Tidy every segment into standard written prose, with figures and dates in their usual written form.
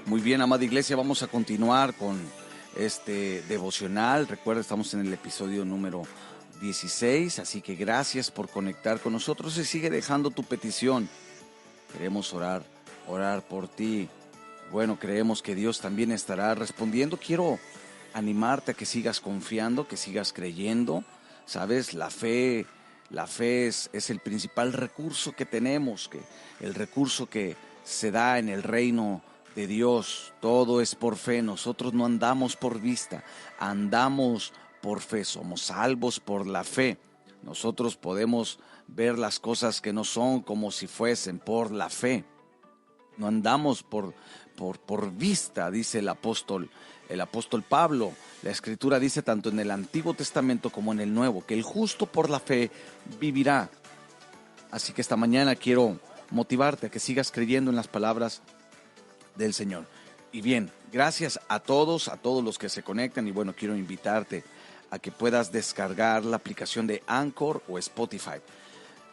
Muy bien, amada iglesia, vamos a continuar con este devocional. Recuerda, estamos en el episodio número 16, así que gracias por conectar con nosotros y sigue dejando tu petición. Queremos orar por ti. Bueno, creemos que Dios también estará respondiendo. Quiero animarte a que sigas confiando, que sigas creyendo. Sabes, la fe es el principal recurso que tenemos, que el recurso que se da en el reino de Dios. Todo es por fe. Nosotros no andamos por vista, andamos por fe. Somos salvos por la fe. Nosotros podemos ver las cosas que no son como si fuesen por la fe. No andamos por vista, dice el apóstol Pablo. La Escritura dice tanto en el Antiguo Testamento como en el Nuevo, que el justo por la fe vivirá. Así que esta mañana quiero motivarte a que sigas creyendo en las palabras del Señor. Y bien, gracias a todos los que se conectan. Y bueno, quiero invitarte a que puedas descargar la aplicación de Anchor o Spotify.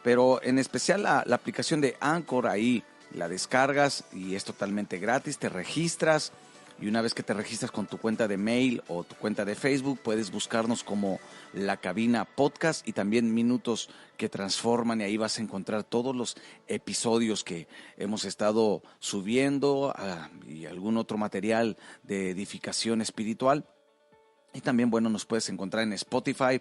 Pero en especial la aplicación de Anchor, ahí la descargas y es totalmente gratis, te registras y una vez que te registras con tu cuenta de mail o tu cuenta de Facebook, puedes buscarnos como La Cabina Podcast y también Minutos que Transforman, y ahí vas a encontrar todos los episodios que hemos estado subiendo y algún otro material de edificación espiritual. Y también, bueno, nos puedes encontrar en Spotify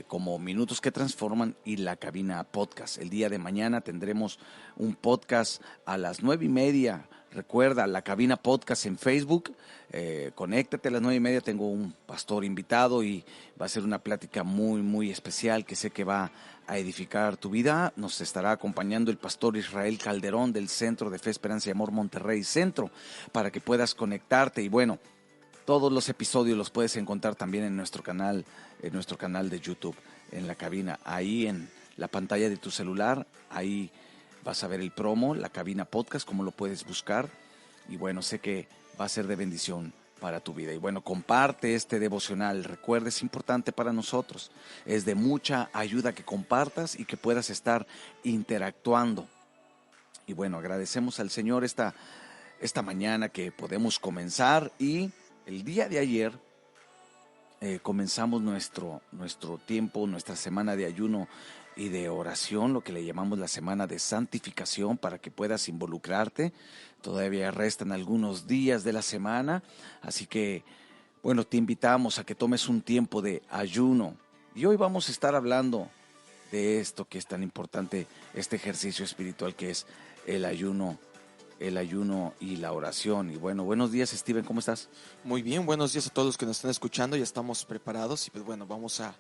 como Minutos que Transforman y La Cabina Podcast. El día de mañana tendremos un podcast a las 9:30. Recuerda, La Cabina Podcast en Facebook. Conéctate a las 9:30. Tengo un pastor invitado y va a ser una plática muy, muy especial que sé que va a edificar tu vida. Nos estará acompañando el pastor Israel Calderón del Centro de Fe, Esperanza y Amor Monterrey Centro, para que puedas conectarte. Y bueno, todos los episodios los puedes encontrar también en nuestro canal de YouTube, en La Cabina. Ahí en la pantalla de tu celular, ahí vas a ver el promo, La Cabina Podcast, como lo puedes buscar. Y bueno, sé que va a ser de bendición para tu vida. Y bueno, comparte este devocional. Recuerda, es importante para nosotros. Es de mucha ayuda que compartas y que puedas estar interactuando. Y bueno, agradecemos al Señor esta mañana que podemos comenzar. Y el día de ayer comenzamos nuestro tiempo, nuestra semana de ayuno y de oración, lo que le llamamos la semana de santificación, para que puedas involucrarte. Todavía restan algunos días de la semana, así que bueno, te invitamos a que tomes un tiempo de ayuno. Y hoy vamos a estar hablando de esto que es tan importante, este ejercicio espiritual que es el ayuno y la oración. Y bueno, buenos días, Steven, ¿cómo estás? Muy bien, buenos días a todos los que nos están escuchando. Ya estamos preparados y pues bueno, vamos a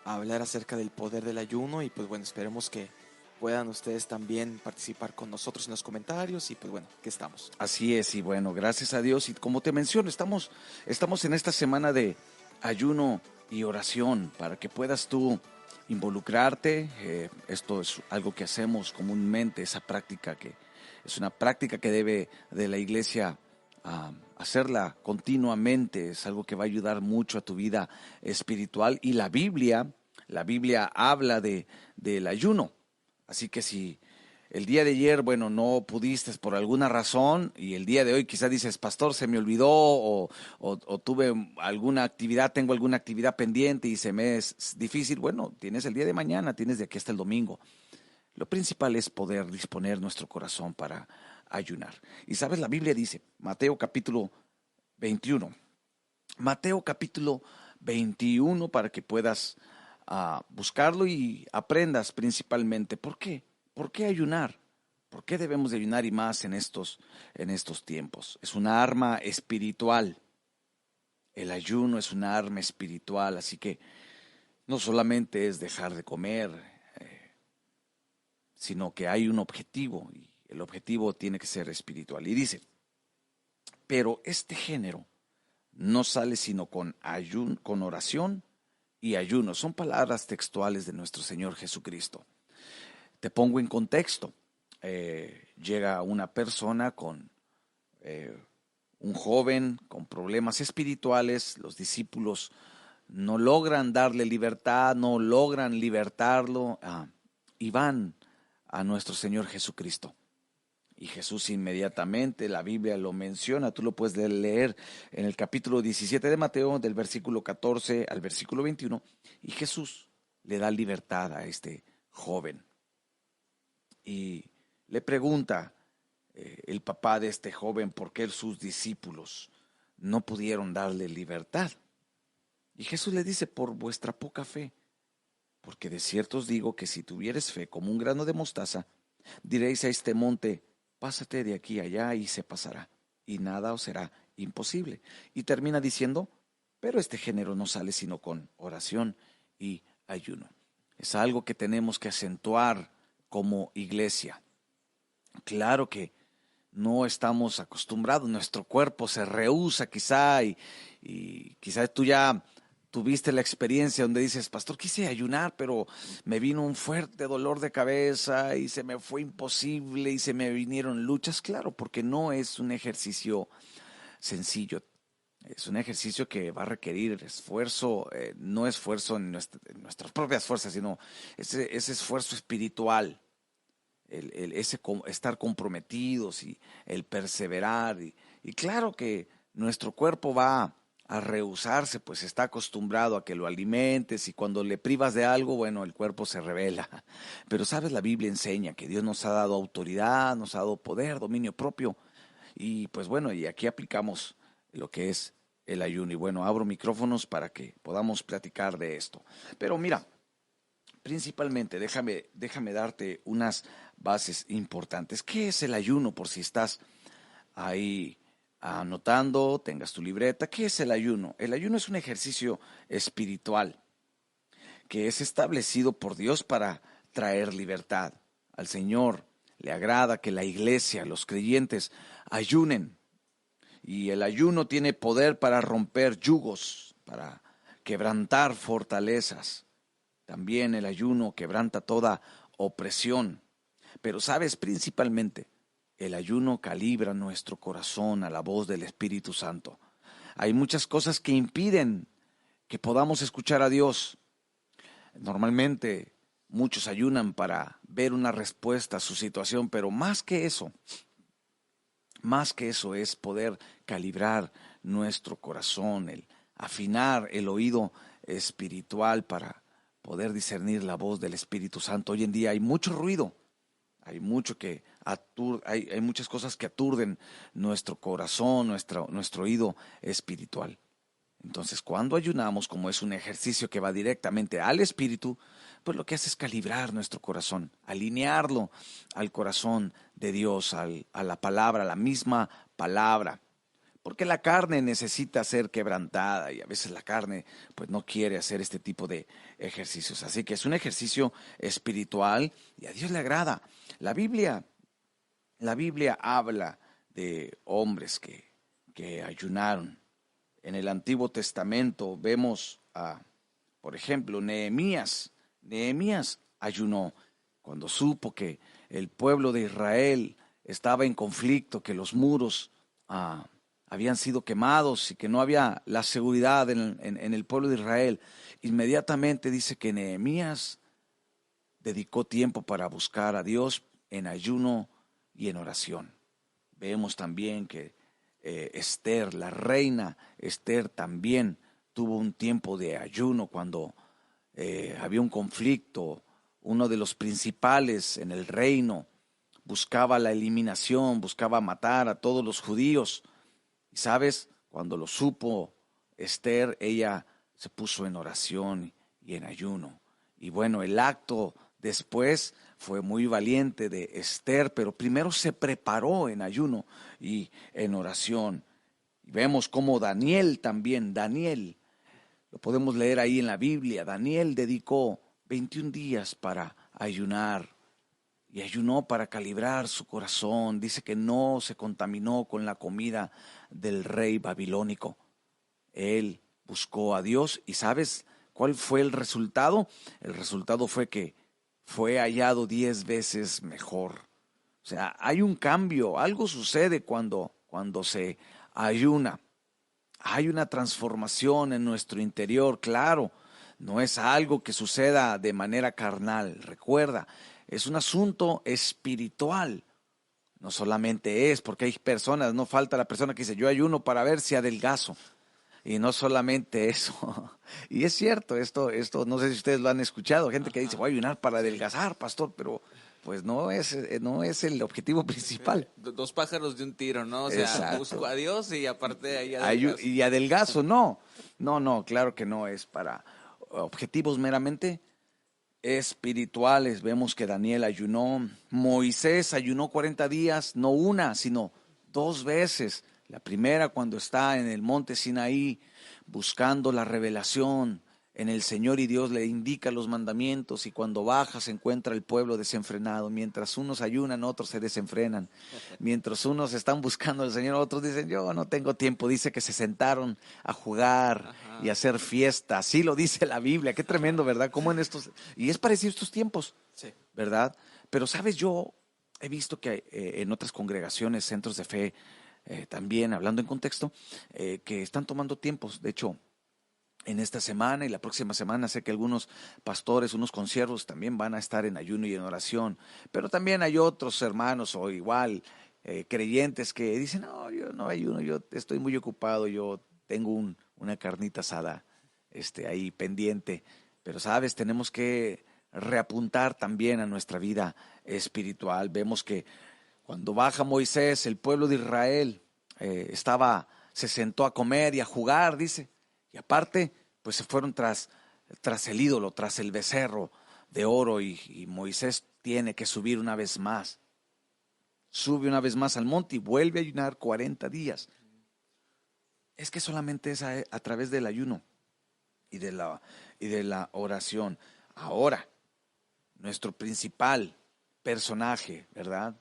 hablar acerca del poder del ayuno y pues bueno, esperemos que puedan ustedes también participar con nosotros en los comentarios y pues bueno, que estamos. Así es, y bueno, gracias a Dios. Y como te menciono, estamos en esta semana de ayuno y oración para que puedas tú involucrarte. Esto es algo que hacemos comúnmente, esa práctica que es una práctica que debe de la iglesia hacerla continuamente. Es algo que va a ayudar mucho a tu vida espiritual. Y la Biblia habla del ayuno. Así que si el día de ayer, bueno, no pudiste por alguna razón y el día de hoy quizás dices, pastor, se me olvidó o tuve alguna actividad, tengo alguna actividad pendiente y se me es difícil, bueno, tienes el día de mañana, tienes de aquí hasta el domingo. Lo principal es poder disponer nuestro corazón para ayunar. Y sabes, la Biblia dice, Mateo capítulo 21, para que puedas buscarlo y aprendas principalmente. ¿Por qué? ¿Por qué ayunar? ¿Por qué debemos de ayunar y más en estos tiempos? Es una arma espiritual. El ayuno es una arma espiritual, así que no solamente es dejar de comer, sino que hay un objetivo y el objetivo tiene que ser espiritual. Y dice, pero este género no sale sino con oración y ayuno. Son palabras textuales de nuestro Señor Jesucristo. Te pongo en contexto. Llega una persona con un joven con problemas espirituales. Los discípulos no logran darle libertad, no logran libertarlo y van a nuestro Señor Jesucristo. Y Jesús inmediatamente, la Biblia lo menciona, tú lo puedes leer en el capítulo 17 de Mateo, del versículo 14 al versículo 21, y Jesús le da libertad a este joven. Y le pregunta el papá de este joven por qué sus discípulos no pudieron darle libertad. Y Jesús le dice, por vuestra poca fe, porque de cierto os digo que si tuvieres fe como un grano de mostaza, diréis a este monte, pásate de aquí a allá y se pasará, y nada os será imposible. Y termina diciendo, pero este género no sale sino con oración y ayuno. Es algo que tenemos que acentuar como iglesia. Claro que no estamos acostumbrados, nuestro cuerpo se rehúsa quizá y quizás tú ya tuviste la experiencia donde dices, pastor, quise ayunar, pero me vino un fuerte dolor de cabeza y se me fue imposible y se me vinieron luchas. Claro, porque no es un ejercicio sencillo. Es un ejercicio que va a requerir esfuerzo, no esfuerzo en nuestras propias fuerzas, sino ese esfuerzo espiritual, estar comprometidos y el perseverar. Y claro que nuestro cuerpo va a rehusarse, pues está acostumbrado a que lo alimentes y cuando le privas de algo, bueno, el cuerpo se rebela. Pero sabes, la Biblia enseña que Dios nos ha dado autoridad, nos ha dado poder, dominio propio. Y pues bueno, y aquí aplicamos lo que es el ayuno. Y bueno, abro micrófonos para que podamos platicar de esto. Pero mira, principalmente déjame darte unas bases importantes. ¿Qué es el ayuno? Por si estás ahí anotando, tengas tu libreta. ¿Qué es el ayuno? El ayuno es un ejercicio espiritual que es establecido por Dios para traer libertad. Al Señor le agrada que la iglesia, los creyentes, ayunen. Y el ayuno tiene poder para romper yugos, para quebrantar fortalezas. También el ayuno quebranta toda opresión. Pero sabes, principalmente, el ayuno calibra nuestro corazón a la voz del Espíritu Santo. Hay muchas cosas que impiden que podamos escuchar a Dios. Normalmente muchos ayunan para ver una respuesta a su situación, pero más que eso es poder calibrar nuestro corazón, el afinar el oído espiritual para poder discernir la voz del Espíritu Santo. Hoy en día hay mucho ruido, hay muchas cosas que aturden nuestro corazón, nuestro oído espiritual. Entonces, cuando ayunamos, como es un ejercicio que va directamente al espíritu, pues lo que hace es calibrar nuestro corazón, alinearlo al corazón de Dios, a la palabra, a la misma palabra. Porque la carne necesita ser quebrantada y a veces la carne pues no quiere hacer este tipo de ejercicios. Así que es un ejercicio espiritual y a Dios le agrada. La Biblia habla de hombres que ayunaron. En el Antiguo Testamento vemos por ejemplo, Nehemías. Nehemías ayunó cuando supo que el pueblo de Israel estaba en conflicto, que los muros habían sido quemados y que no había la seguridad en el pueblo de Israel. Inmediatamente dice que Nehemías dedicó tiempo para buscar a Dios en ayuno y en oración. Vemos también que Esther, la reina Esther, también tuvo un tiempo de ayuno cuando había un conflicto. Uno de los principales en el reino buscaba la eliminación, buscaba matar a todos los judíos. Y sabes, cuando lo supo Esther, ella se puso en oración y en ayuno. Y bueno, el acto después fue muy valiente de Esther, pero primero se preparó en ayuno y en oración. Y vemos cómo Daniel, lo podemos leer ahí en la Biblia, Daniel dedicó 21 días para ayunar y ayunó para calibrar su corazón. Dice que no se contaminó con la comida del rey babilónico. Él buscó a Dios y ¿sabes cuál fue el resultado? El resultado fue que fue hallado 10 veces mejor. O sea, hay un cambio, algo sucede cuando se ayuna. Hay una transformación en nuestro interior, claro. No es algo que suceda de manera carnal. Recuerda, es un asunto espiritual. No solamente es, porque hay personas, no falta la persona que dice, yo ayuno para ver si adelgazo. Y no solamente eso. Y es cierto, esto no sé si ustedes lo han escuchado, gente que dice, Ajá. voy a ayunar para Sí. adelgazar, pastor, pero pues no es el objetivo principal. Dos pájaros de un tiro, ¿no? O sea, busco Exacto. a Dios y aparte ahí adelgazo. Y adelgazo, no. No, claro que no es para objetivos meramente espirituales. Vemos que Daniel ayunó, Moisés ayunó 40 días, no una, sino dos veces. La primera cuando está en el monte Sinaí buscando la revelación en el Señor y Dios le indica los mandamientos y cuando baja se encuentra el pueblo desenfrenado. Mientras unos ayunan, otros se desenfrenan. Mientras unos están buscando al Señor, otros dicen, yo no tengo tiempo. Dice que se sentaron a jugar y a hacer fiesta. Así lo dice la Biblia. Qué tremendo, ¿verdad? Como en estos... Y es parecido a estos tiempos, Sí. ¿verdad? Pero, ¿sabes? Yo he visto que en otras congregaciones, centros de fe, también hablando en contexto, que están tomando tiempos. De hecho, en esta semana y la próxima semana sé que algunos pastores, unos consiervos también van a estar en ayuno y en oración, pero también hay otros hermanos o igual creyentes que dicen, no, yo no ayuno, yo estoy muy ocupado, yo tengo una carnita asada ahí pendiente, pero sabes, tenemos que reapuntar también a nuestra vida espiritual. Vemos que cuando baja Moisés, el pueblo de Israel se sentó a comer y a jugar, dice. Y aparte, pues se fueron tras el ídolo, tras el becerro de oro y Moisés tiene que subir una vez más. Sube una vez más al monte y vuelve a ayunar 40 días. Es que solamente es a través del ayuno y de la oración. Ahora, nuestro principal personaje, ¿verdad?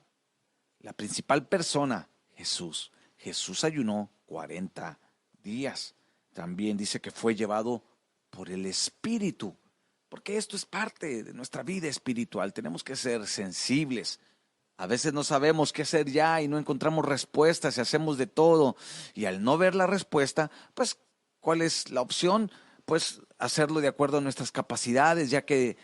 La principal persona, Jesús. Jesús ayunó 40 días. También dice que fue llevado por el Espíritu, porque esto es parte de nuestra vida espiritual. Tenemos que ser sensibles. A veces no sabemos qué hacer ya y no encontramos respuestas y hacemos de todo. Y al no ver la respuesta, pues, ¿cuál es la opción? Pues hacerlo de acuerdo a nuestras capacidades, ya que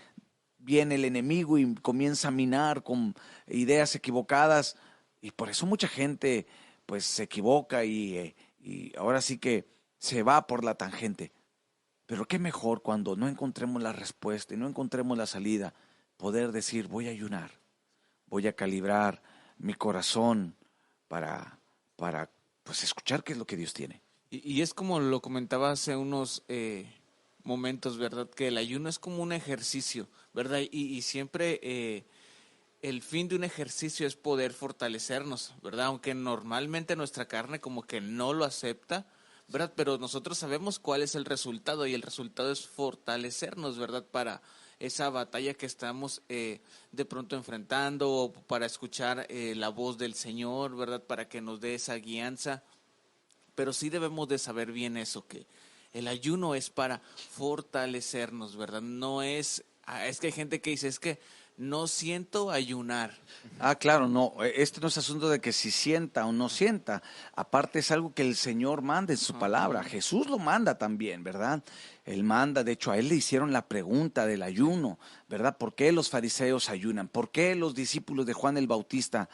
viene el enemigo y comienza a minar con ideas equivocadas. Y por eso mucha gente pues se equivoca y ahora sí que se va por la tangente. Pero qué mejor cuando no encontremos la respuesta y no encontremos la salida, poder decir, voy a ayunar, voy a calibrar mi corazón para pues escuchar qué es lo que Dios tiene. Y es como lo comentaba hace unos momentos, ¿verdad? Que el ayuno es como un ejercicio, ¿verdad? Y siempre el fin de un ejercicio es poder fortalecernos, ¿verdad? Aunque normalmente nuestra carne como que no lo acepta, ¿verdad? Pero nosotros sabemos cuál es el resultado y el resultado es fortalecernos, ¿verdad? Para esa batalla que estamos de pronto enfrentando o para escuchar la voz del Señor, ¿verdad? Para que nos dé esa guianza. Pero sí debemos de saber bien eso, que el ayuno es para fortalecernos, ¿verdad? No es, es que hay gente que dice, es que no siento ayunar. Ah, claro, no, este no es asunto de que si sienta o no sienta, aparte es algo que el Señor manda en su palabra, Ajá. Jesús lo manda también, ¿verdad? Él manda, de hecho a él le hicieron la pregunta del ayuno, ¿verdad? ¿Por qué los fariseos ayunan? ¿Por qué los discípulos de Juan el Bautista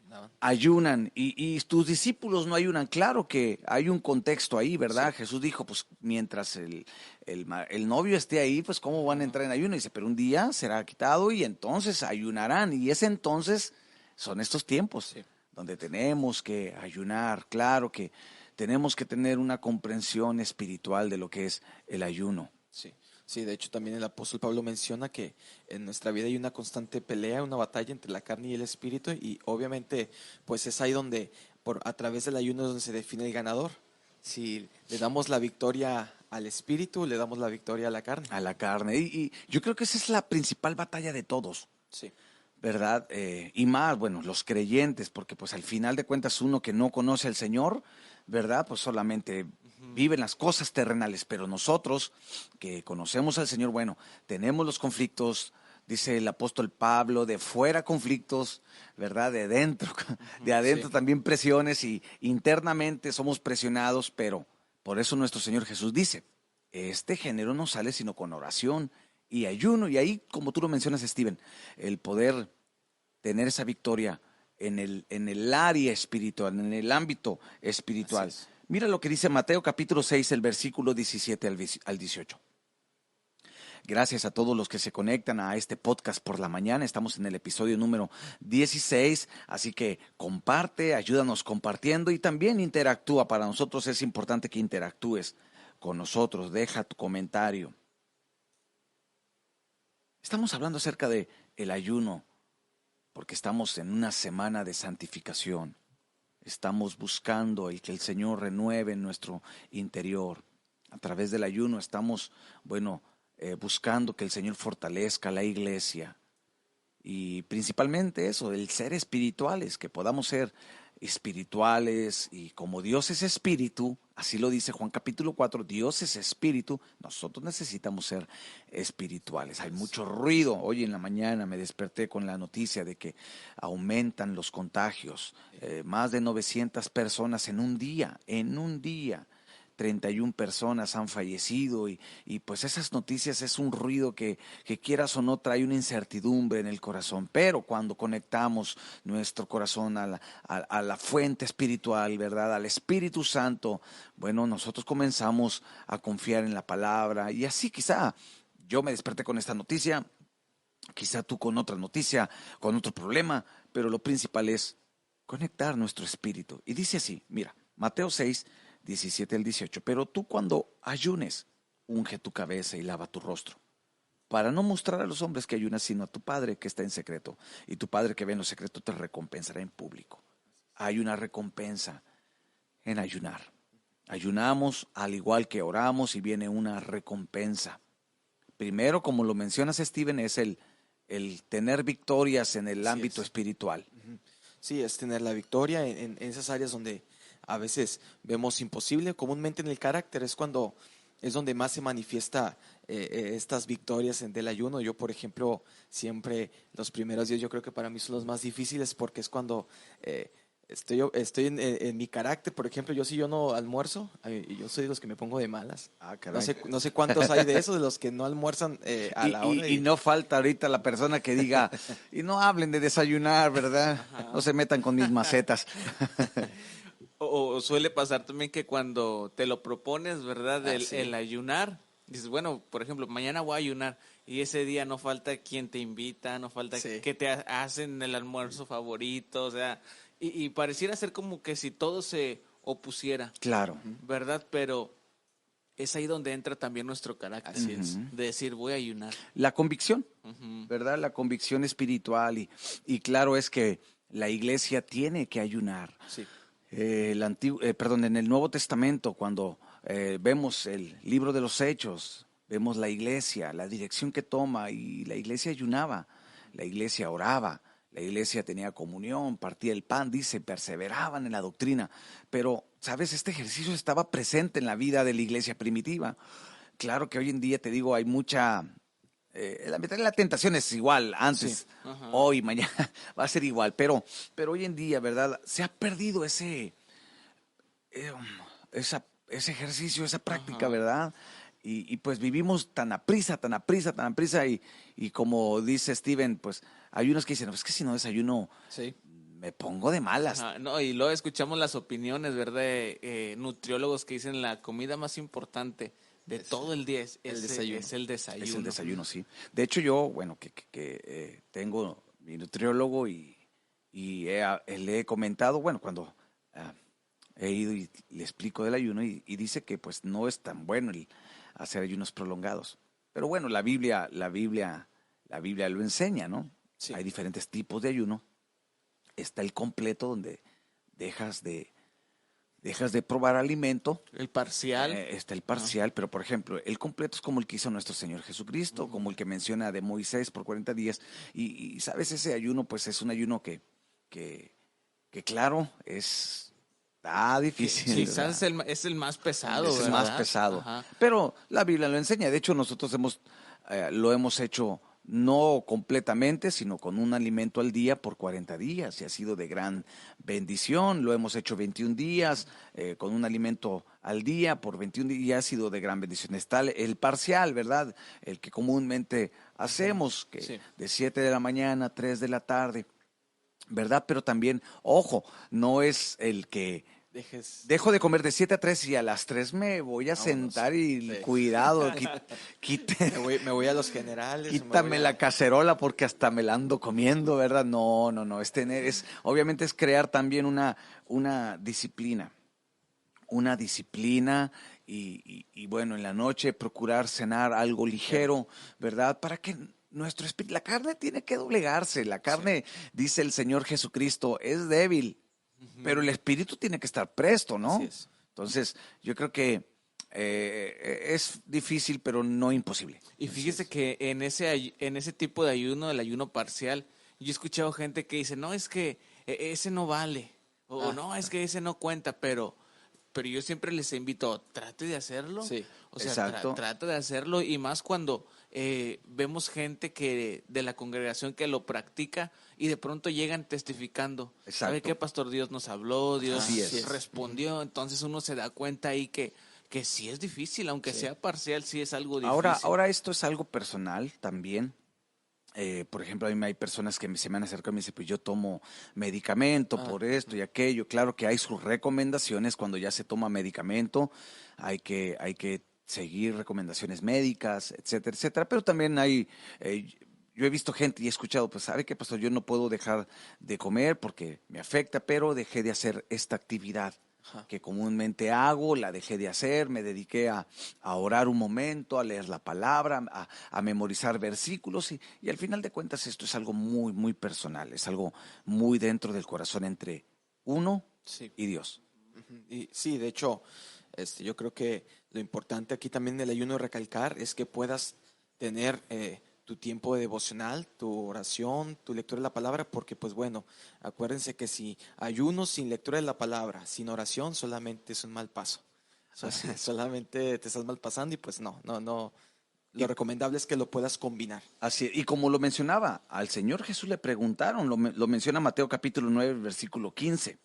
No. ayunan y tus discípulos no ayunan? Claro que hay un contexto ahí, ¿verdad? Sí. Jesús dijo, pues mientras el novio esté ahí, pues cómo van a entrar en ayuno. Y dice, pero un día será quitado y entonces ayunarán. Y ese entonces son estos tiempos Sí. donde tenemos que ayunar. Claro que tenemos que tener una comprensión espiritual de lo que es el ayuno. Sí, sí, de hecho también el apóstol Pablo menciona que en nuestra vida hay una constante pelea, una batalla entre la carne y el espíritu y obviamente pues es ahí donde a través del ayuno es donde se define el ganador. Si le damos la victoria al espíritu, le damos la victoria a la carne. A la carne. Y yo creo que esa es la principal batalla de todos. Sí, ¿Verdad? Y más, bueno, los creyentes, porque pues al final de cuentas uno que no conoce al Señor, ¿verdad? Pues solamente vive en las cosas terrenales, pero nosotros que conocemos al Señor, bueno, tenemos los conflictos, dice el apóstol Pablo, de fuera conflictos, ¿verdad? De adentro sí, también presiones y internamente somos presionados, pero por eso nuestro Señor Jesús dice, este género no sale sino con oración y ayuno, y ahí, como tú lo mencionas, Steven, el poder tener esa victoria en el área espiritual, en el ámbito espiritual. Así es. Mira lo que dice Mateo capítulo 6, el versículo 17 al 18. Gracias a todos los que se conectan a este podcast por la mañana. Estamos en el episodio número 16, así que comparte, ayúdanos compartiendo y también interactúa. Para nosotros es importante que interactúes con nosotros. Deja tu comentario. Estamos hablando acerca de el ayuno porque estamos en una semana de santificación. Estamos buscando el que el Señor renueve nuestro interior. A través del ayuno estamos, buscando que el Señor fortalezca la iglesia. Y principalmente eso, el ser espirituales, que podamos ser espirituales. Y como Dios es espíritu, así lo dice Juan capítulo 4, Dios es espíritu, nosotros necesitamos ser espirituales. Hay mucho ruido. Hoy en la mañana me desperté con la noticia de que aumentan los contagios. Más de 900 personas en un día. 31 personas han fallecido y pues esas noticias es un ruido que quieras o no trae una incertidumbre en el corazón, pero cuando conectamos nuestro corazón a la fuente espiritual, ¿verdad? Al Espíritu Santo, nosotros comenzamos a confiar en la palabra y así quizá yo me desperté con esta noticia, quizá tú con otra noticia, con otro problema, pero lo principal es conectar nuestro espíritu. Y dice así, mira, Mateo 6, 17 al 18, pero tú cuando ayunes, unge tu cabeza y lava tu rostro, para no mostrar a los hombres que ayunas, sino a tu Padre que está en secreto, y tu Padre que ve en lo secreto te recompensará en público. Hay una recompensa en ayunar. Ayunamos al igual que oramos y viene una recompensa. Primero, como lo mencionas, Steven, es el tener victorias en el ámbito espiritual. Sí, es tener la victoria en esas áreas donde a veces vemos imposible. Comúnmente en el carácter es donde más se manifiesta estas victorias del ayuno. Yo, por ejemplo, siempre los primeros días yo creo que para mí son los más difíciles porque es cuando estoy en mi carácter. Por ejemplo, si yo no almuerzo, yo soy de los que me pongo de malas. No sé cuántos hay de esos, de los que no almuerzan a la hora. Y no falta ahorita la persona que diga, y no hablen de desayunar, ¿verdad? Ajá. No se metan con mis macetas. O suele pasar también que cuando te lo propones, ¿verdad? El ayunar, dices, por ejemplo, mañana voy a ayunar y ese día no falta quien te invita, no falta que te hacen el almuerzo favorito, o sea, y pareciera ser como que si todo se opusiera. Claro. ¿Verdad? Pero es ahí donde entra también nuestro carácter. Así es. De decir, voy a ayunar. La convicción, ¿verdad? La convicción espiritual y claro es que la iglesia tiene que ayunar. Sí. En el Nuevo Testamento, cuando vemos el libro de los Hechos, vemos la iglesia, la dirección que toma, y la iglesia ayunaba, la iglesia oraba, la iglesia tenía comunión, partía el pan, dice, perseveraban en la doctrina. Pero, ¿sabes? Este ejercicio estaba presente en la vida de la iglesia primitiva. Claro que hoy en día, te digo, hay mucha... la tentación es igual, antes, hoy, mañana, va a ser igual, pero hoy en día, ¿verdad? Se ha perdido ese ejercicio, esa práctica, ¿verdad? Y pues vivimos tan a prisa, y como dice Steven, pues hay unos que dicen, es que si no desayuno, me pongo de malas. No, y luego escuchamos las opiniones, ¿verdad? Nutriólogos que dicen la comida más importante de todo el día es el desayuno. Es el desayuno, sí. De hecho, yo, que tengo mi nutriólogo y le he comentado, cuando he ido y le explico del ayuno y dice que pues no es tan bueno el hacer ayunos prolongados. Pero la Biblia lo enseña, ¿no? Sí. Hay diferentes tipos de ayuno. Está el completo donde dejas de probar alimento. El parcial. Está el parcial, pero por ejemplo, el completo es como el que hizo nuestro Señor Jesucristo, como el que menciona de Moisés por 40 días. Y sabes, ese ayuno pues es un ayuno que claro, está difícil. Quizás es el más pesado. Es el más pesado. Ajá. Pero la Biblia lo enseña. De hecho, nosotros lo hemos hecho no completamente, sino con un alimento al día por 40 días y ha sido de gran bendición. Lo hemos hecho 21 días con un alimento al día por 21 días y ha sido de gran bendición. Está el parcial, ¿verdad? El que comúnmente hacemos, que de 7 de la mañana a 3 de la tarde. ¿verdad? Pero también, ojo, no es el que dejo de comer de 7 a 3 y a las 3 me voy a Vámonos. sentar y Sí. cuidado, Me voy a los generales. quítame la cacerola porque hasta me la ando comiendo, ¿verdad? No, no, no, obviamente es crear también una disciplina. Una disciplina y bueno, en la noche procurar cenar algo ligero, ¿verdad? Para que nuestro espíritu, la carne tiene que doblegarse, la carne, dice el Señor Jesucristo, es débil, pero el espíritu tiene que estar presto, Así ¿no? es. Entonces, yo creo que es difícil, pero no imposible. Y fíjese que en ese tipo de ayuno, el ayuno parcial, yo he escuchado gente que dice, no, es que ese no vale, o no, es que ese no cuenta, pero yo siempre les invito, trate de hacerlo. Sí, O sea, exacto. trata de hacerlo, y más cuando vemos gente que de la congregación que lo practica y de pronto llegan testificando. ¿Sabe Exacto. qué, pastor? Dios nos habló, Dios Así es. respondió. Entonces uno se da cuenta ahí que sí es difícil, aunque Sí. sea parcial, sí es algo Ahora, difícil. ahora esto es algo personal también. Por ejemplo, a mí hay personas que se me han acercado y me dicen, pues yo tomo medicamento por esto y aquello. Claro que hay sus recomendaciones cuando ya se toma medicamento, hay que seguir recomendaciones médicas, etcétera, etcétera. Pero también yo he visto gente y he escuchado, pues, ¿sabe qué, pastor? Yo no puedo dejar de comer porque me afecta, pero dejé de hacer esta actividad que comúnmente hago, la dejé de hacer, me dediqué a orar un momento, a leer la palabra, a memorizar versículos y al final de cuentas esto es algo muy, muy personal, es algo muy dentro del corazón entre uno Sí. y Dios. Y sí, de hecho, yo creo que lo importante aquí también del ayuno recalcar es que puedas tener tu tiempo de devocional, tu oración, tu lectura de la palabra, porque pues bueno, acuérdense que si ayuno sin lectura de la palabra, sin oración, solamente es un mal paso. Solamente te estás mal pasando y pues no. Lo recomendable es que lo puedas combinar. Así, y como lo mencionaba, al Señor Jesús le preguntaron, lo menciona Mateo capítulo 9, versículo 15.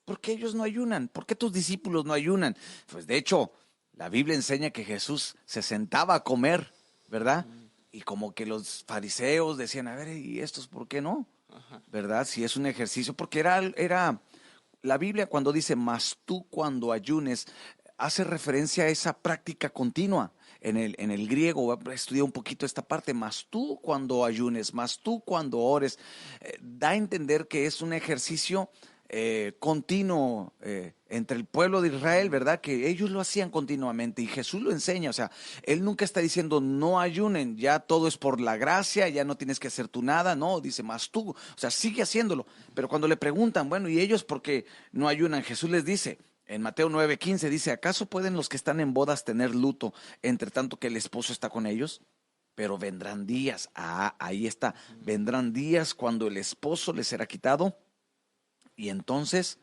¿Por qué ellos no ayunan? ¿Por qué tus discípulos no ayunan? Pues de hecho, la Biblia enseña que Jesús se sentaba a comer, ¿verdad? Y como que los fariseos decían, a ver, ¿y estos por qué no? ¿Verdad? Si es un ejercicio, porque era la Biblia cuando dice, mas tú cuando ayunes, hace referencia a esa práctica continua. En el griego, estudié un poquito esta parte, mas tú cuando ayunes, mas tú cuando ores, da a entender que es un ejercicio continuo entre el pueblo de Israel, ¿verdad? Que ellos lo hacían continuamente y Jesús lo enseña, o sea, Él nunca está diciendo no ayunen, ya todo es por la gracia, ya no tienes que hacer tú nada, no, dice más tú, o sea, sigue haciéndolo, pero cuando le preguntan, bueno, ¿y ellos por qué no ayunan? Jesús les dice, en Mateo 9:15 dice, ¿acaso pueden los que están en bodas tener luto entre tanto que el esposo está con ellos? Pero vendrán días, ahí está, vendrán días cuando el esposo les será quitado y entonces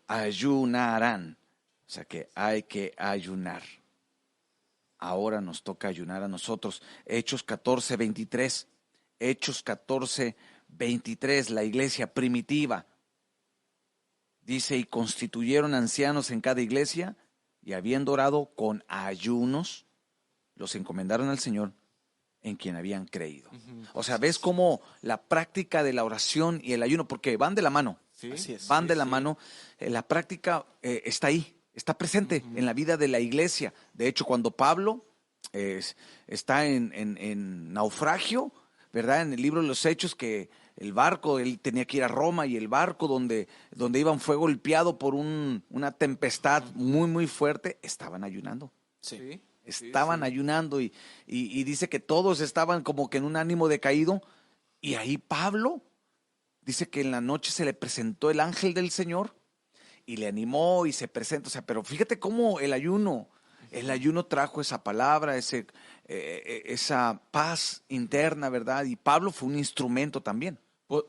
ayunarán. O sea que hay que ayunar. Ahora nos toca ayunar a nosotros. Hechos 14:23. Hechos 14:23, la iglesia primitiva. Dice, y constituyeron ancianos en cada iglesia, y habiendo orado con ayunos, los encomendaron al Señor en quien habían creído. O sea, ves cómo la práctica de la oración y el ayuno, porque van de la mano. Sí, Así es. Van de la sí. mano, la práctica está ahí, está presente en la vida de la iglesia. De hecho, cuando Pablo está en naufragio, ¿verdad? En el libro de los Hechos, que el barco, él tenía que ir a Roma y el barco donde iban fue golpeado por una tempestad muy, muy fuerte, estaban ayunando. Sí. Estaban ayunando y dice que todos estaban como que en un ánimo decaído y ahí Pablo dice que en la noche se le presentó el ángel del Señor y le animó y se presenta. O sea, pero fíjate cómo el ayuno trajo esa palabra, esa paz interna, ¿verdad? Y Pablo fue un instrumento también.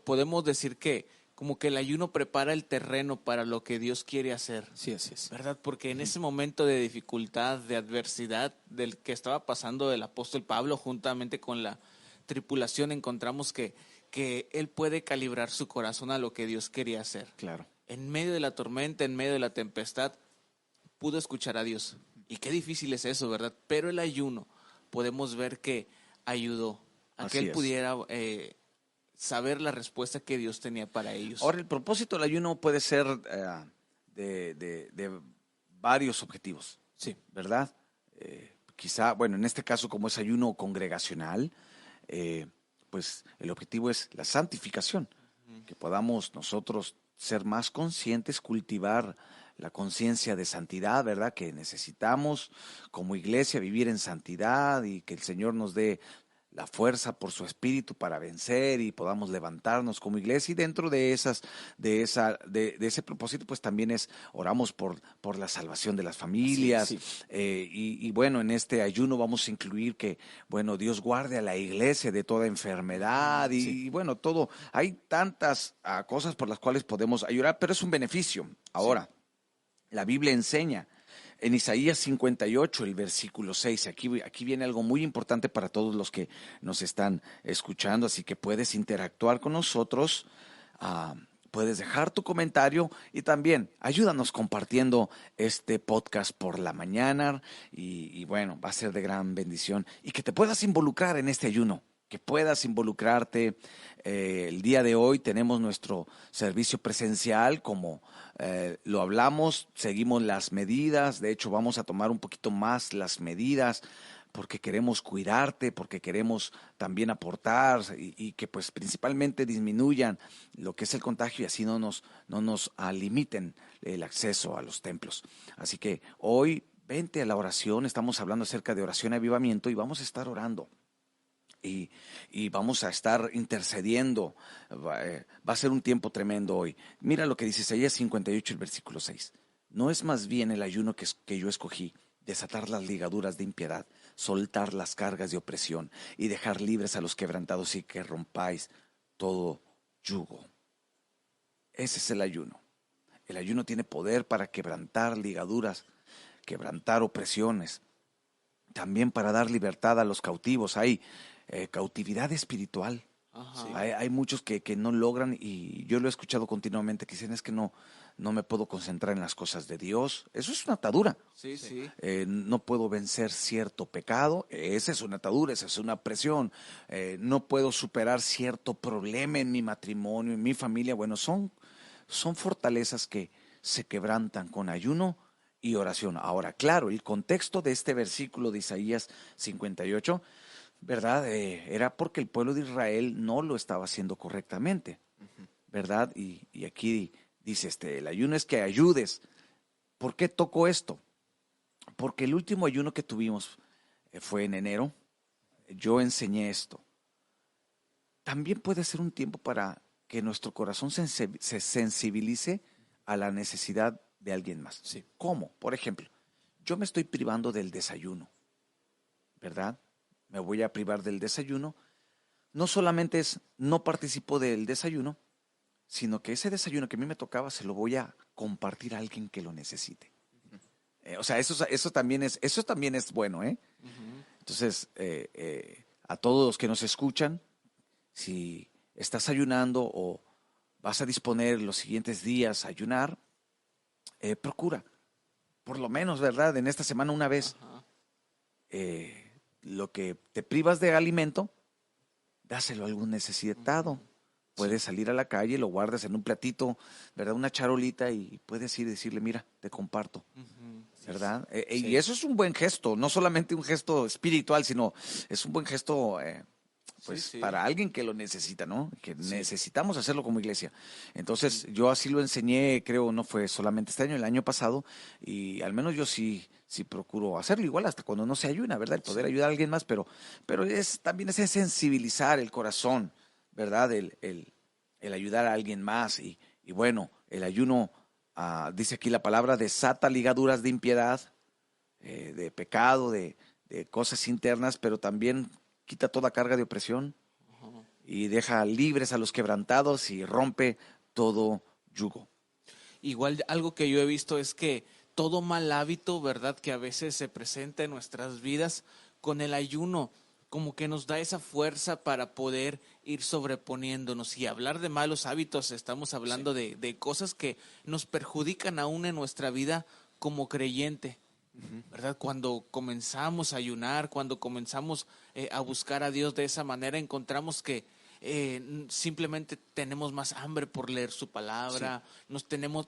Podemos decir que como que el ayuno prepara el terreno para lo que Dios quiere hacer. Sí, así es. ¿Verdad? Porque en ese momento de dificultad, de adversidad del que estaba pasando el apóstol Pablo juntamente con la tripulación, encontramos que él puede calibrar su corazón a lo que Dios quería hacer. Claro. En medio de la tormenta, en medio de la tempestad, pudo escuchar a Dios. Y qué difícil es eso, ¿verdad? Pero el ayuno, podemos ver que ayudó a que Así él es. pudiera saber la respuesta que Dios tenía para ellos. Ahora, el propósito del ayuno puede ser de varios objetivos, Sí. ¿verdad? Quizá, bueno, en este caso como es ayuno congregacional, pues el objetivo es la santificación, que podamos nosotros ser más conscientes, cultivar la conciencia de santidad, ¿verdad? Que necesitamos como iglesia vivir en santidad y que el Señor nos dé la fuerza por su espíritu para vencer y podamos levantarnos como iglesia. Y dentro de de ese propósito, pues también oramos por la salvación de las familias. Sí. Y bueno, en este ayuno vamos a incluir que, bueno, Dios guarde a la iglesia de toda enfermedad y bueno, todo. Hay tantas cosas por las cuales podemos ayudar, pero es un beneficio. Ahora, la Biblia enseña en Isaías 58, el versículo 6, aquí viene algo muy importante para todos los que nos están escuchando, así que puedes interactuar con nosotros, puedes dejar tu comentario y también ayúdanos compartiendo este podcast por la mañana y bueno, va a ser de gran bendición y que te puedas involucrar en este ayuno. Que puedas involucrarte. El día de hoy tenemos nuestro servicio presencial, como lo hablamos, seguimos las medidas, de hecho vamos a tomar un poquito más las medidas porque queremos cuidarte, porque queremos también aportar y que pues principalmente disminuyan lo que es el contagio y así no nos limiten el acceso a los templos. Así que hoy vente a la oración, estamos hablando acerca de oración y avivamiento y vamos a estar orando. Y vamos a estar intercediendo. Va a ser un tiempo tremendo hoy. Mira lo que dice Isaías 58, el versículo 6. ¿No es más bien el ayuno que yo escogí, desatar las ligaduras de impiedad, soltar las cargas de opresión y dejar libres a los quebrantados y que rompáis todo yugo? Ese es el ayuno. El ayuno tiene poder para quebrantar ligaduras, quebrantar opresiones, también para dar libertad a los cautivos. Hay cautividad espiritual. Hay muchos que no logran, y yo lo he escuchado continuamente, que dicen es que no me puedo concentrar en las cosas de Dios. Eso es una atadura. Sí. No puedo vencer cierto pecado. Esa es una atadura, esa es una presión. No puedo superar cierto problema en mi matrimonio, en mi familia. Bueno, son fortalezas que se quebrantan con ayuno y oración. Ahora, claro, el contexto de este versículo de Isaías 58, ¿verdad? Era porque el pueblo de Israel no lo estaba haciendo correctamente, ¿verdad? Y aquí dice, el ayuno es que ayudes. ¿Por qué toco esto? Porque el último ayuno que tuvimos fue en enero. Yo enseñé esto. También puede ser un tiempo para que nuestro corazón se sensibilice a la necesidad de alguien más. Sí. ¿Cómo? Por ejemplo, yo me estoy privando del desayuno, ¿verdad? Me voy a privar del desayuno. No solamente no participo del desayuno, sino que ese desayuno que a mí me tocaba se lo voy a compartir a alguien que lo necesite. O sea, eso también es bueno, ¿eh? Entonces, a todos los que nos escuchan, si estás ayunando o vas a disponer los siguientes días a ayunar, procura, por lo menos, ¿verdad? En esta semana una vez, lo que te privas de alimento, dáselo a algún necesitado. Puedes salir a la calle, lo guardas en un platito, ¿verdad? Una charolita y puedes ir y decirle, mira, te comparto, ¿verdad? Y eso es un buen gesto, no solamente un gesto espiritual, sino es un buen gesto para alguien que lo necesita, ¿no? Que necesitamos hacerlo como iglesia. Entonces, yo así lo enseñé, creo, no fue solamente este año, el año pasado, y al menos yo sí procuro hacerlo igual hasta cuando no se ayuna, ¿verdad? El poder ayudar a alguien más, pero también es sensibilizar el corazón, ¿verdad? El ayudar a alguien más. Y bueno, el ayuno, dice aquí la palabra, desata ligaduras de impiedad, de pecado, de cosas internas, pero también quita toda carga de opresión y deja libres a los quebrantados y rompe todo yugo. Igual algo que yo he visto es que todo mal hábito, ¿verdad? Que a veces se presenta en nuestras vidas, con el ayuno, como que nos da esa fuerza para poder ir sobreponiéndonos. Y hablar de malos hábitos, estamos hablando de cosas que nos perjudican aún en nuestra vida como creyente, ¿verdad? Cuando comenzamos a ayunar, cuando comenzamos a buscar a Dios de esa manera, encontramos que simplemente tenemos más hambre por leer su palabra,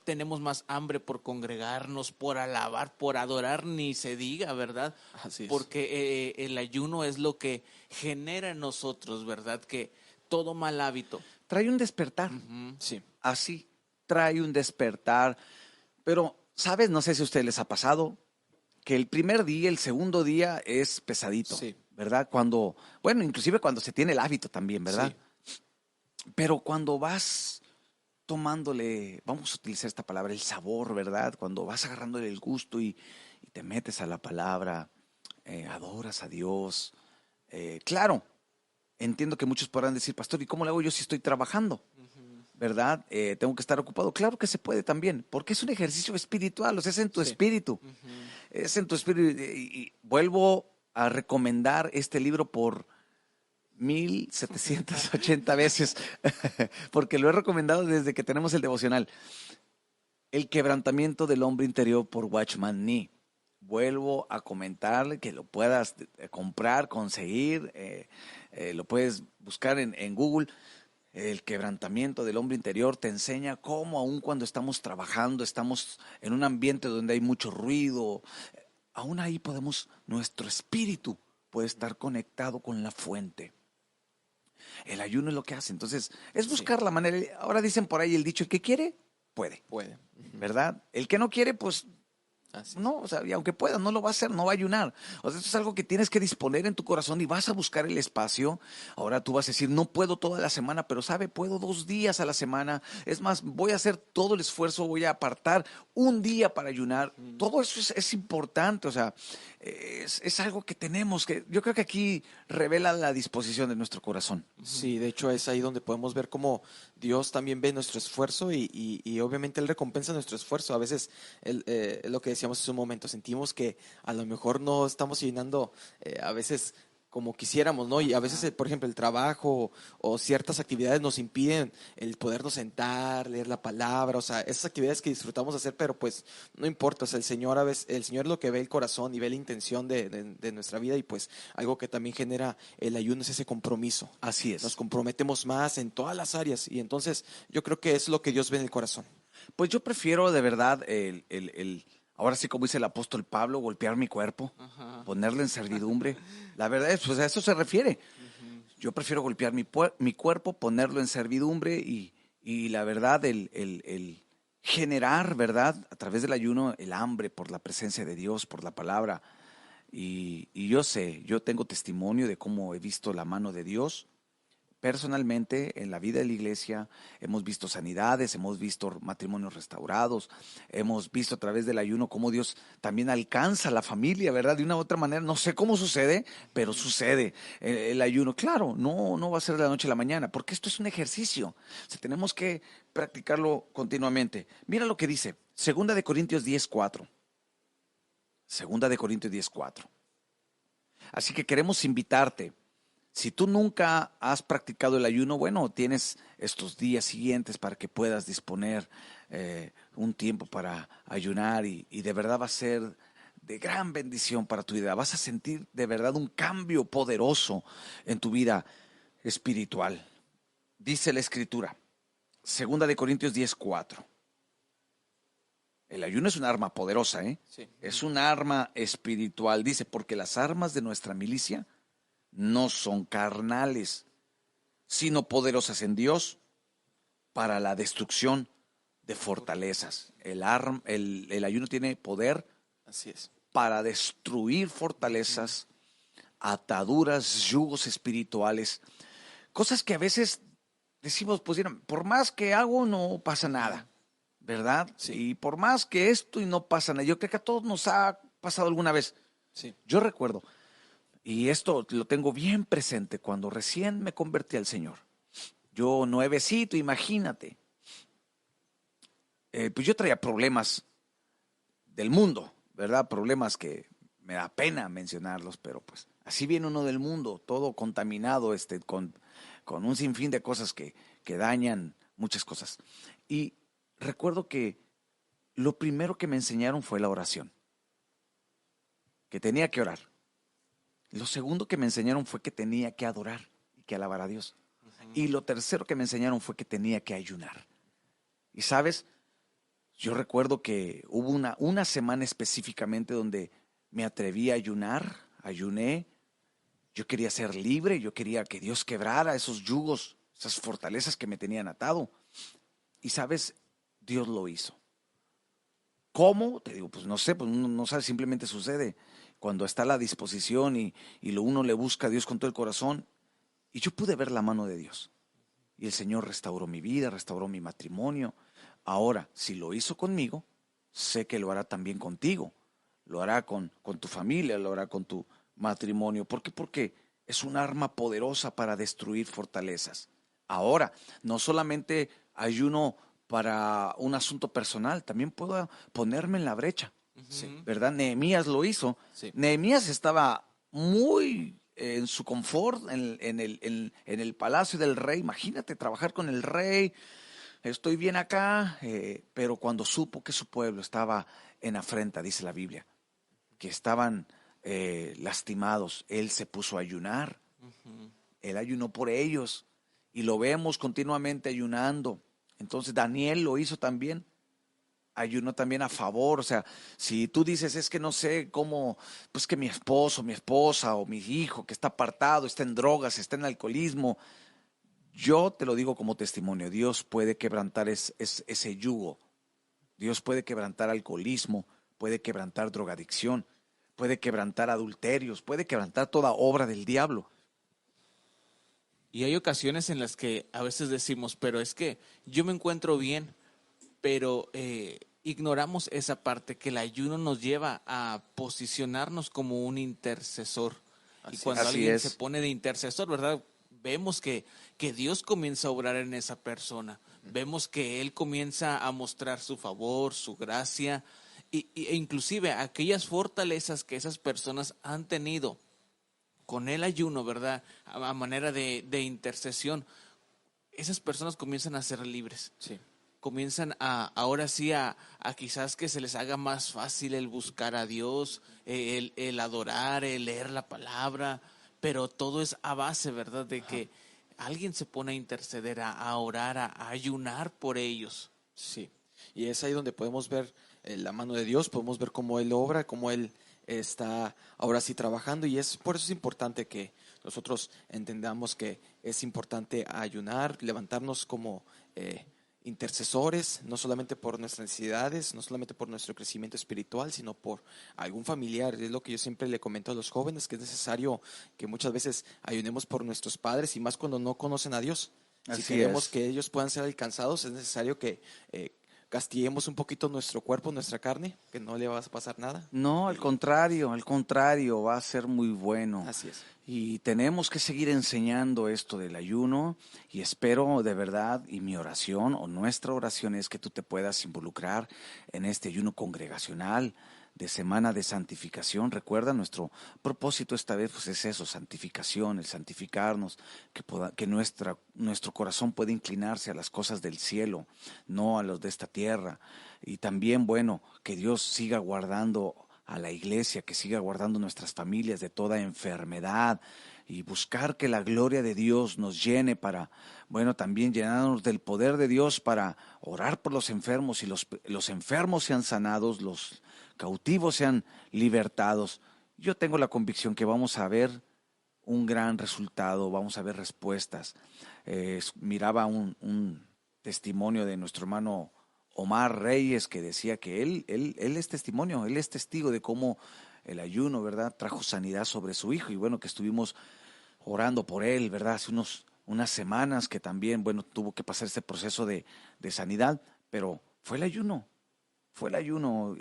tenemos más hambre por congregarnos, por alabar, por adorar, ni se diga, ¿verdad? Así es. Porque el ayuno es lo que genera en nosotros, ¿verdad? Que todo mal hábito. Trae un despertar. Sí. Así, trae un despertar. Pero, ¿sabes? No sé si a ustedes les ha pasado que el primer día, el segundo día es pesadito, Sí. ¿verdad? Inclusive cuando se tiene el hábito también, ¿verdad? Sí. Pero cuando vas tomándole, vamos a utilizar esta palabra, el sabor, ¿verdad? Cuando vas agarrándole el gusto y te metes a la palabra, adoras a Dios. Claro, entiendo que muchos podrán decir, pastor, ¿y cómo lo hago yo si estoy trabajando? ¿Verdad? Tengo que estar ocupado. Claro que se puede también, porque es un ejercicio espiritual, o sea, es en tu Sí. espíritu. Es en tu espíritu. Y vuelvo a recomendar este libro por 1780 veces, porque lo he recomendado desde que tenemos el devocional. El quebrantamiento del hombre interior por Watchman Nee. Vuelvo a comentarle que lo puedas comprar, conseguir, lo puedes buscar en Google. El quebrantamiento del hombre interior te enseña cómo aun cuando estamos trabajando, estamos en un ambiente donde hay mucho ruido, aún ahí nuestro espíritu puede estar conectado con la fuente. El ayuno es lo que hace. Entonces, es buscar la manera. Ahora dicen por ahí el dicho, el que quiere, puede. Puede. ¿Verdad? El que no quiere, pues Así es. no, o sea, y aunque pueda, no lo va a hacer, no va a ayunar. O sea, esto es algo que tienes que disponer en tu corazón y vas a buscar el espacio. Ahora tú vas a decir, no puedo toda la semana, pero sabe, puedo 2 días a la semana. Es más, voy a hacer todo el esfuerzo, voy a apartar un día para ayunar. Todo eso es importante, o sea, es algo que tenemos que, yo creo que aquí revela la disposición de nuestro corazón. Sí, de hecho es ahí donde podemos ver cómo Dios también ve nuestro esfuerzo y obviamente Él recompensa nuestro esfuerzo. A veces es lo que decíamos hace un momento, sentimos que a lo mejor no estamos llenando a veces como quisiéramos, ¿no? Y a veces, por ejemplo, el trabajo o ciertas actividades nos impiden el podernos sentar, leer la palabra, o sea, esas actividades que disfrutamos hacer, pero pues no importa, o sea, el Señor es lo que ve el corazón y ve la intención de nuestra vida y pues algo que también genera el ayuno es ese compromiso. Así es. Nos comprometemos más en todas las áreas y entonces yo creo que es lo que Dios ve en el corazón. Pues yo prefiero de verdad ahora sí como dice el apóstol Pablo, golpear mi cuerpo, ponerlo en servidumbre. La verdad es, pues a eso se refiere. Yo prefiero golpear mi cuerpo, ponerlo en servidumbre y la verdad, el generar, ¿verdad? A través del ayuno, el hambre por la presencia de Dios, por la palabra. Y yo sé, yo tengo testimonio de cómo he visto la mano de Dios. Personalmente, en la vida de la iglesia, hemos visto sanidades, hemos visto matrimonios restaurados, hemos visto a través del ayuno cómo Dios también alcanza a la familia, ¿verdad? De una u otra manera, no sé cómo sucede, pero sucede. El ayuno, claro, no va a ser de la noche a la mañana, porque esto es un ejercicio. O sea, tenemos que practicarlo continuamente. Mira lo que dice, 2 Corintios 10:4. 2 Corintios 10:4. Así que queremos invitarte. Si tú nunca has practicado el ayuno, bueno, tienes estos días siguientes para que puedas disponer un tiempo para ayunar y de verdad va a ser de gran bendición para tu vida. Vas a sentir de verdad un cambio poderoso en tu vida espiritual. Dice la Escritura, 2 Corintios 10:4. El ayuno es un arma poderosa, ¿eh? Sí. Es un arma espiritual. Dice, porque las armas de nuestra milicia no son carnales, sino poderosas en Dios para la destrucción de fortalezas. El ayuno tiene poder Así es. para destruir fortalezas, ataduras, yugos espirituales, cosas que a veces decimos, pues por más que hago no pasa nada, ¿verdad? Sí. Y por más que esto y no pasa nada. Yo creo que a todos nos ha pasado alguna vez. Sí. Yo recuerdo, y esto lo tengo bien presente cuando recién me convertí al Señor. Yo nuevecito, imagínate. Pues yo traía problemas del mundo, ¿verdad? Problemas que me da pena mencionarlos, pero pues así viene uno del mundo, todo contaminado, con un sinfín de cosas que dañan muchas cosas. Y recuerdo que lo primero que me enseñaron fue la oración, que tenía que orar. Lo segundo que me enseñaron fue que tenía que adorar y que alabar a Dios. Y lo tercero que me enseñaron fue que tenía que ayunar. Y sabes, yo recuerdo que hubo una semana específicamente donde me atreví a ayunar, ayuné. Yo quería ser libre, yo quería que Dios quebrara esos yugos, esas fortalezas que me tenían atado. Y sabes, Dios lo hizo. ¿Cómo? Te digo, pues no sé, pues uno no sabe, simplemente sucede. Cuando está a la disposición y uno le busca a Dios con todo el corazón. Y yo pude ver la mano de Dios. Y el Señor restauró mi vida, restauró mi matrimonio. Ahora, si lo hizo conmigo, sé que lo hará también contigo. Lo hará con tu familia, lo hará con tu matrimonio. ¿Por qué? Porque es un arma poderosa para destruir fortalezas. Ahora, no solamente ayuno para un asunto personal, también puedo ponerme en la brecha. Sí, ¿Verdad? Nehemías lo hizo. sí. Nehemías estaba muy en su confort en el palacio del rey. Imagínate trabajar con el rey. Estoy bien acá, pero cuando supo que su pueblo estaba en afrenta, dice la Biblia, que estaban lastimados, él se puso a ayunar. Él ayunó por ellos y lo vemos continuamente ayunando. Entonces Daniel lo hizo también. Ayuno también a favor, o sea, si tú dices, es que no sé cómo, pues que mi esposo, mi esposa o mi hijo que está apartado, está en drogas, está en alcoholismo, yo te lo digo como testimonio, Dios puede quebrantar ese yugo, Dios puede quebrantar alcoholismo, puede quebrantar drogadicción, puede quebrantar adulterios, puede quebrantar toda obra del diablo. Y hay ocasiones en las que a veces decimos, pero es que yo me encuentro bien, pero ignoramos esa parte que el ayuno nos lleva a posicionarnos como un intercesor. Y Así cuando es. Así alguien se es. pone de intercesor, ¿verdad? Vemos que Dios comienza a obrar en esa persona. Vemos que Él comienza a mostrar su favor, su gracia, e inclusive aquellas fortalezas que esas personas han tenido con el ayuno, ¿verdad? A manera de intercesión, esas personas comienzan a ser libres, Sí. comienzan ahora sí a quizás que se les haga más fácil el buscar a Dios, el adorar, el leer la palabra, pero todo es a base, ¿verdad? De Ajá. que alguien se pone a interceder, a orar, a ayunar por ellos. Sí, y es ahí donde podemos ver la mano de Dios, podemos ver cómo Él obra, cómo Él está ahora sí trabajando y es por eso es importante que nosotros entendamos que es importante ayunar, levantarnos como intercesores, no solamente por nuestras necesidades, no solamente por nuestro crecimiento espiritual, sino por algún familiar. Es lo que yo siempre le comento a los jóvenes, que es necesario que muchas veces ayunemos por nuestros padres y más cuando no conocen a Dios. Si Así queremos es. que ellos puedan ser alcanzados, es necesario que castiguemos un poquito nuestro cuerpo, nuestra carne, que no le va a pasar nada. No, Y al contrario, va a ser muy bueno. así es. Y tenemos que seguir enseñando esto del ayuno y espero de verdad, y mi oración o nuestra oración es que tú te puedas involucrar en este ayuno congregacional de semana de santificación. Recuerda, nuestro propósito esta vez pues es eso, santificación, el santificarnos, que nuestro corazón pueda inclinarse a las cosas del cielo, no a los de esta tierra. Y también, bueno, que Dios siga guardando a la iglesia, que siga guardando nuestras familias de toda enfermedad y buscar que la gloria de Dios nos llene para, bueno, también llenarnos del poder de Dios para orar por los enfermos y los enfermos sean sanados, los cautivos sean libertados. Yo tengo la convicción que vamos a ver un gran resultado, vamos a ver respuestas. Miraba un testimonio de nuestro hermano Omar Reyes que decía que él es testimonio, él es testigo de cómo el ayuno, ¿verdad?, trajo sanidad sobre su hijo y bueno, que estuvimos orando por él, ¿verdad?, hace unas semanas que también, bueno, tuvo que pasar ese proceso de sanidad, pero fue el ayuno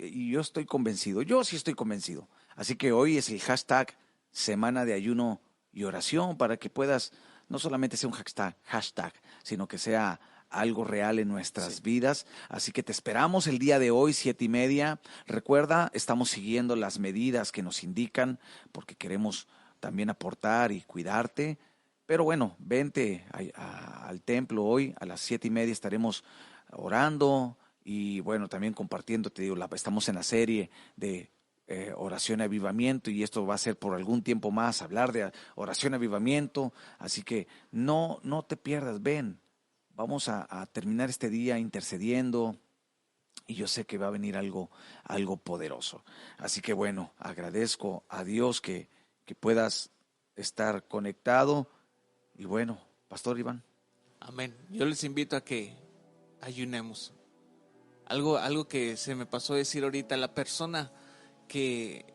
y yo estoy convencido, yo sí estoy convencido. Así que hoy es el hashtag Semana de Ayuno y Oración para que puedas, no solamente sea un hashtag, sino que sea algo real en nuestras Sí. vidas. Así que te esperamos el día de hoy, 7:30. Recuerda, estamos siguiendo las medidas que nos indican porque queremos también aportar y cuidarte. Pero bueno, vente al templo hoy a las 7:30 estaremos orando y bueno, también compartiendo, te digo, estamos en la serie de oración y avivamiento, y esto va a ser por algún tiempo más, hablar de oración y avivamiento, así que no te pierdas, ven, vamos a terminar este día intercediendo, y yo sé que va a venir algo poderoso. Así que bueno, agradezco a Dios que puedas estar conectado, y bueno, Pastor Iván. Amén. Yo les invito a que ayunemos. Algo que se me pasó a decir ahorita, la persona que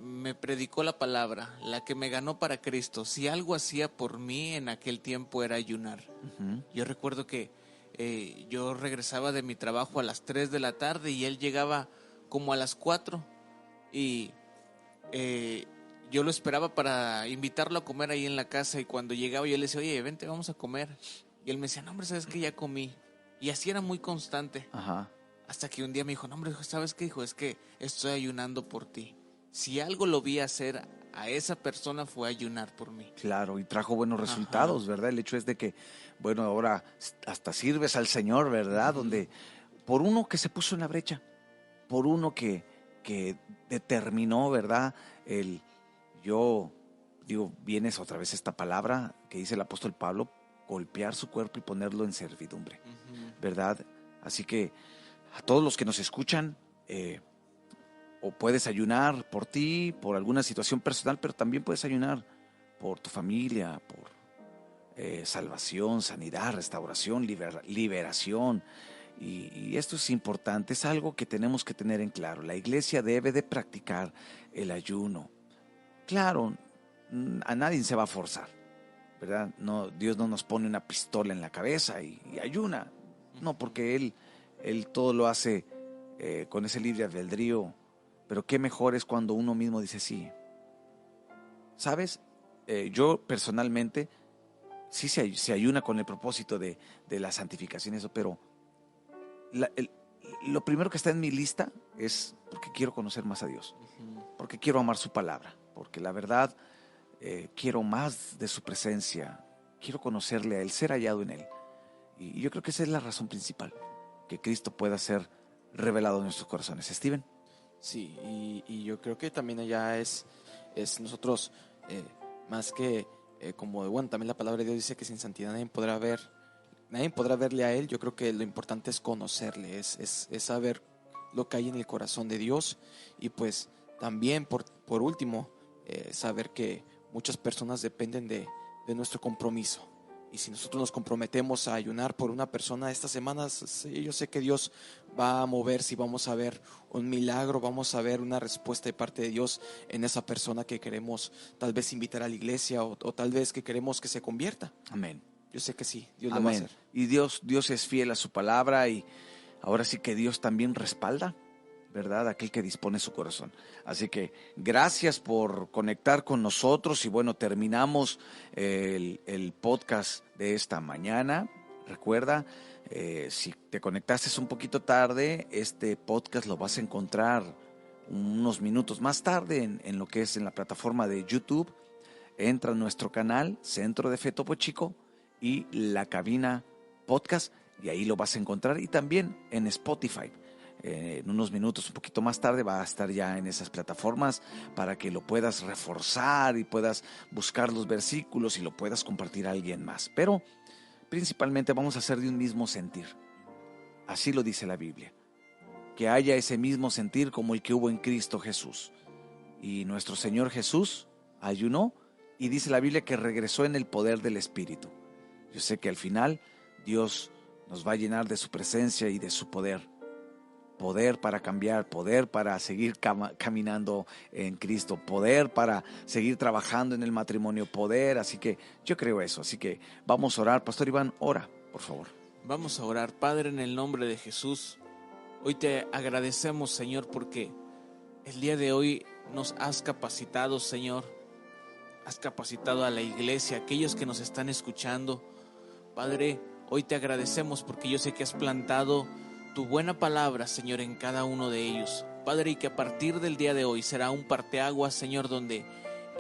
me predicó la palabra, la que me ganó para Cristo, si algo hacía por mí en aquel tiempo era ayunar. Uh-huh. Yo recuerdo que yo regresaba de mi trabajo a las 3 de la tarde y él llegaba como a las 4 y yo lo esperaba para invitarlo a comer ahí en la casa, y cuando llegaba yo le decía, oye, vente, vamos a comer. Y él me decía, no, hombre, ¿sabes qué? Ya comí. Y así era muy constante. Ajá. Hasta que un día me dijo, no, hombre, ¿sabes qué, hijo? Es que estoy ayunando por ti. Si algo lo vi hacer a esa persona fue ayunar por mí. Claro, y trajo buenos resultados, ajá, ¿verdad? El hecho es de que, bueno, ahora hasta sirves al Señor, ¿verdad? Uh-huh. Donde, por uno que se puso en la brecha, por uno que determinó, ¿verdad? Yo digo, vienes otra vez esta palabra que dice el apóstol Pablo, golpear su cuerpo y ponerlo en servidumbre, uh-huh, ¿verdad? Así que a todos los que nos escuchan, o puedes ayunar por ti, por alguna situación personal, pero también puedes ayunar por tu familia, por salvación, sanidad, restauración, liberación. Y esto es importante, es algo que tenemos que tener en claro. La iglesia debe de practicar el ayuno. Claro, a nadie se va a forzar, ¿verdad? No, Dios no nos pone una pistola en la cabeza y ayuna. No, porque Él todo lo hace con ese libre albedrío. Pero qué mejor es cuando uno mismo dice sí. ¿Sabes? Yo personalmente sí se ayuna con el propósito de la santificación, eso, pero lo primero que está en mi lista es porque quiero conocer más a Dios, porque quiero amar su palabra, porque la verdad quiero más de su presencia, quiero conocerle a Él, ser hallado en Él. Y yo creo que esa es la razón principal, que Cristo pueda ser revelado en nuestros corazones. ¿Steven? Sí, y yo creo que también allá es nosotros, más que como, bueno, también la palabra de Dios dice que sin santidad nadie podrá verle a Él. Yo creo que lo importante es conocerle, es saber lo que hay en el corazón de Dios, y pues también por último, saber que muchas personas dependen de nuestro compromiso. Y si nosotros nos comprometemos a ayunar por una persona estas semanas, yo sé que Dios va a moverse y vamos a ver un milagro, vamos a ver una respuesta de parte de Dios en esa persona que queremos tal vez invitar a la iglesia o tal vez que queremos que se convierta. Amén. Yo sé que sí, Dios Amén. Lo va a hacer. Y Dios es fiel a su palabra, y ahora sí que Dios también respalda, ¿verdad? Aquel que dispone su corazón. Así que gracias por conectar con nosotros, y bueno, terminamos el podcast de esta mañana. Recuerda, si te conectaste un poquito tarde, este podcast lo vas a encontrar unos minutos más tarde en lo que es en la plataforma de YouTube. Entra a nuestro canal, Centro de Fe Topo Chico, y La Cabina Podcast, y ahí lo vas a encontrar, y también en Spotify. En unos minutos, un poquito más tarde, va a estar ya en esas plataformas para que lo puedas reforzar y puedas buscar los versículos y lo puedas compartir a alguien más. Pero principalmente vamos a hacer de un mismo sentir. Así lo dice la Biblia, que haya ese mismo sentir como el que hubo en Cristo Jesús. Y nuestro Señor Jesús ayunó, y dice la Biblia que regresó en el poder del Espíritu. Yo sé que al final Dios nos va a llenar de su presencia y de su poder. Poder para cambiar, poder para seguir caminando en Cristo, poder para seguir trabajando en el matrimonio, poder. Así que yo creo eso. Así que vamos a orar. Pastor Iván, ora, por favor. Vamos a orar. Padre, en el nombre de Jesús, hoy te agradecemos, Señor, porque el día de hoy nos has capacitado, Señor. Has capacitado a la iglesia, a aquellos que nos están escuchando. Padre, hoy te agradecemos porque yo sé que has plantado tu buena palabra, Señor, en cada uno de ellos. Padre, y que a partir del día de hoy será un parteaguas, Señor, donde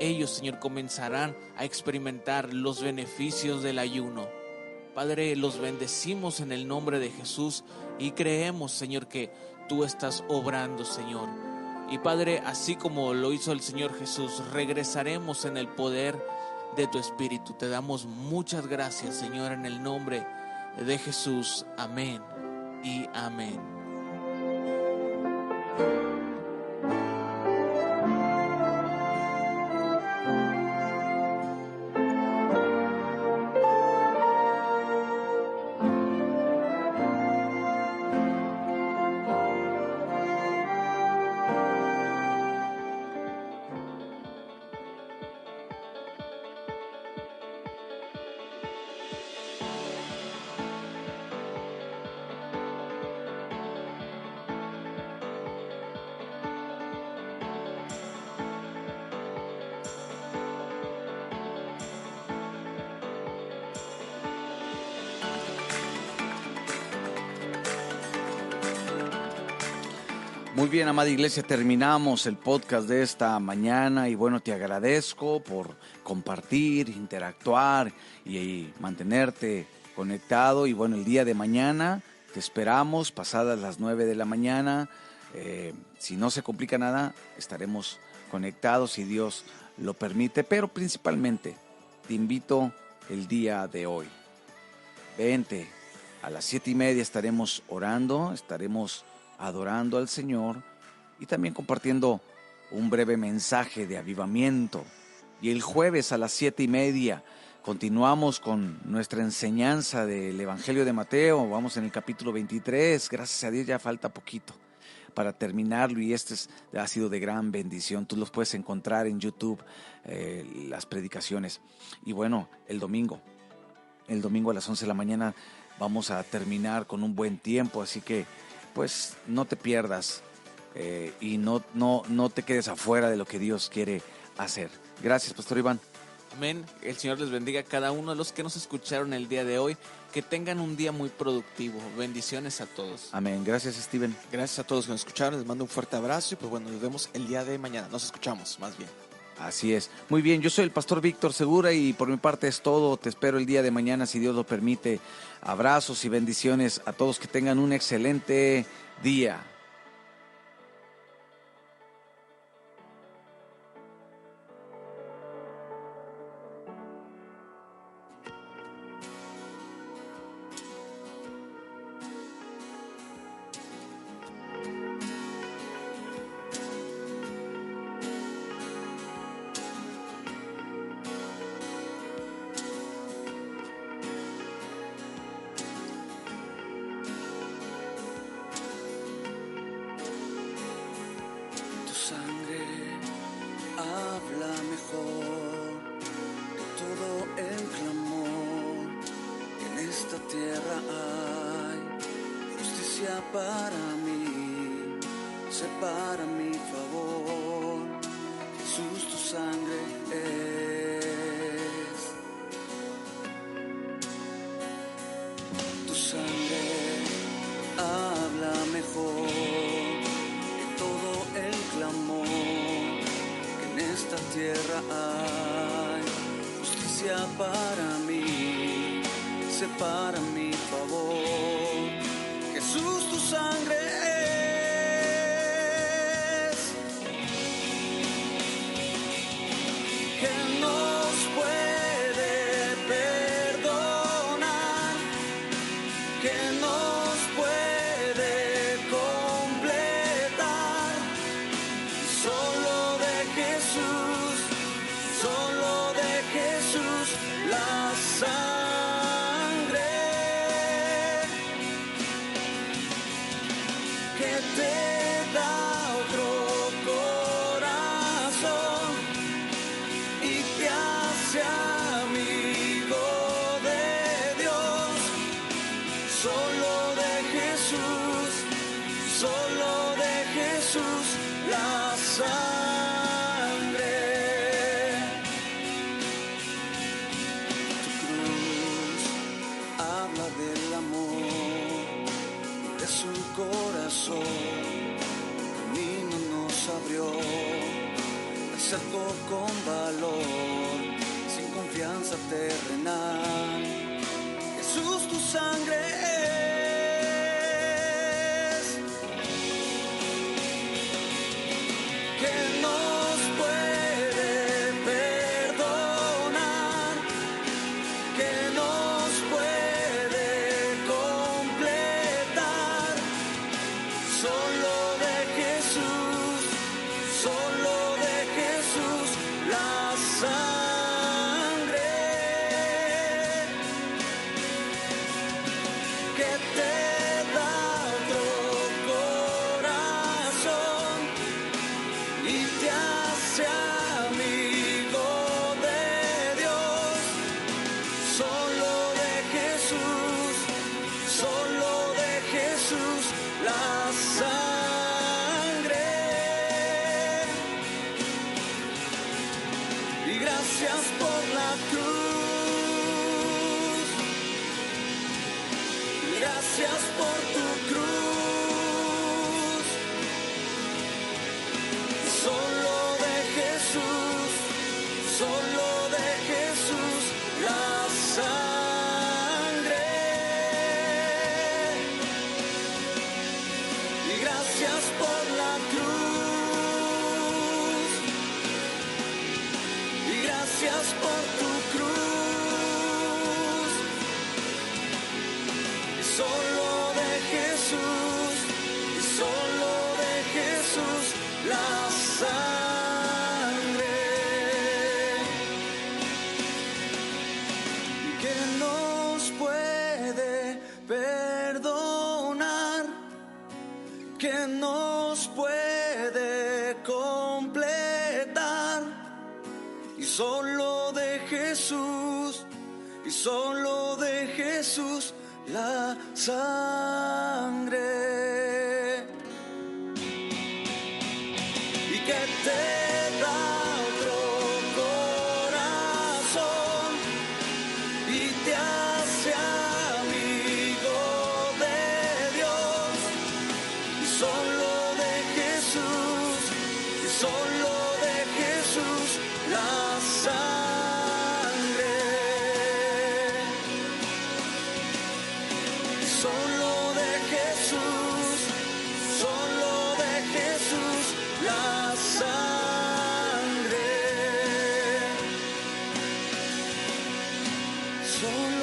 ellos, Señor, comenzarán a experimentar los beneficios del ayuno. Padre, los bendecimos en el nombre de Jesús y creemos, Señor, que tú estás obrando, Señor. Y Padre, así como lo hizo el Señor Jesús, regresaremos en el poder de tu Espíritu. Te damos muchas gracias, Señor, en el nombre de Jesús. Amén y amén. Muy bien, amada iglesia, terminamos el podcast de esta mañana y bueno, te agradezco por compartir, interactuar y mantenerte conectado. Y bueno, el día de mañana te esperamos pasadas las 9 de la mañana. Si no se complica nada, estaremos conectados si Dios lo permite, pero principalmente te invito el día de hoy. Vente, a las 7:30 estaremos orando, estaremos adorando al Señor y también compartiendo un breve mensaje de avivamiento. Y el jueves a las 7:30 continuamos con nuestra enseñanza del Evangelio de Mateo. Vamos en el capítulo 23. Gracias a Dios ya falta poquito para terminarlo y ha sido de gran bendición. Tú los puedes encontrar en YouTube, las predicaciones. Y bueno, el domingo a las 11 de la mañana vamos a terminar con un buen tiempo, así que pues no te pierdas y no te quedes afuera de lo que Dios quiere hacer. Gracias, Pastor Iván. Amén. El Señor les bendiga a cada uno de los que nos escucharon el día de hoy. Que tengan un día muy productivo. Bendiciones a todos. Amén. Gracias, Steven. Gracias a todos que nos escucharon. Les mando un fuerte abrazo y pues bueno, nos vemos el día de mañana. Nos escuchamos, más bien. Así es. Muy bien, yo soy el Pastor Víctor Segura y por mi parte es todo. Te espero el día de mañana, si Dios lo permite. Abrazos y bendiciones a todos. Que tengan un excelente día. Para mí, sé para mi favor, Jesús, tu sangre es. Tu sangre habla mejor que todo el clamor que en esta tierra hay. Justicia para mí, sé para mi favor. Jesús, tu sangre es, que nos puede perdonar, que nos puede completar. Solo de Jesús, la sangre. Te da otro corazón y te hace amigo de Dios. Solo de Jesús, la sangre. Tu cruz habla del amor de su corazón. Camino nos abrió, acercó con valor, sin confianza terrenal. Jesús, tu sangre es. y gracias por la cruz, gracias por tu cruz, solo de Jesús, solo de Jesús la sangre, y gracias por la cruz, y gracias por tu cruz, y solo de Jesús, y solo de Jesús la sangre. Que nos puede perdonar, que nos puede completar, y solo de Jesús, y solo de Jesús la sangre, y que te da otro corazón y te hace amigo de Dios, y solo de Jesús, y solo de Jesús la sangre, y solo de Jesús, solo de Jesús la sangre. Solo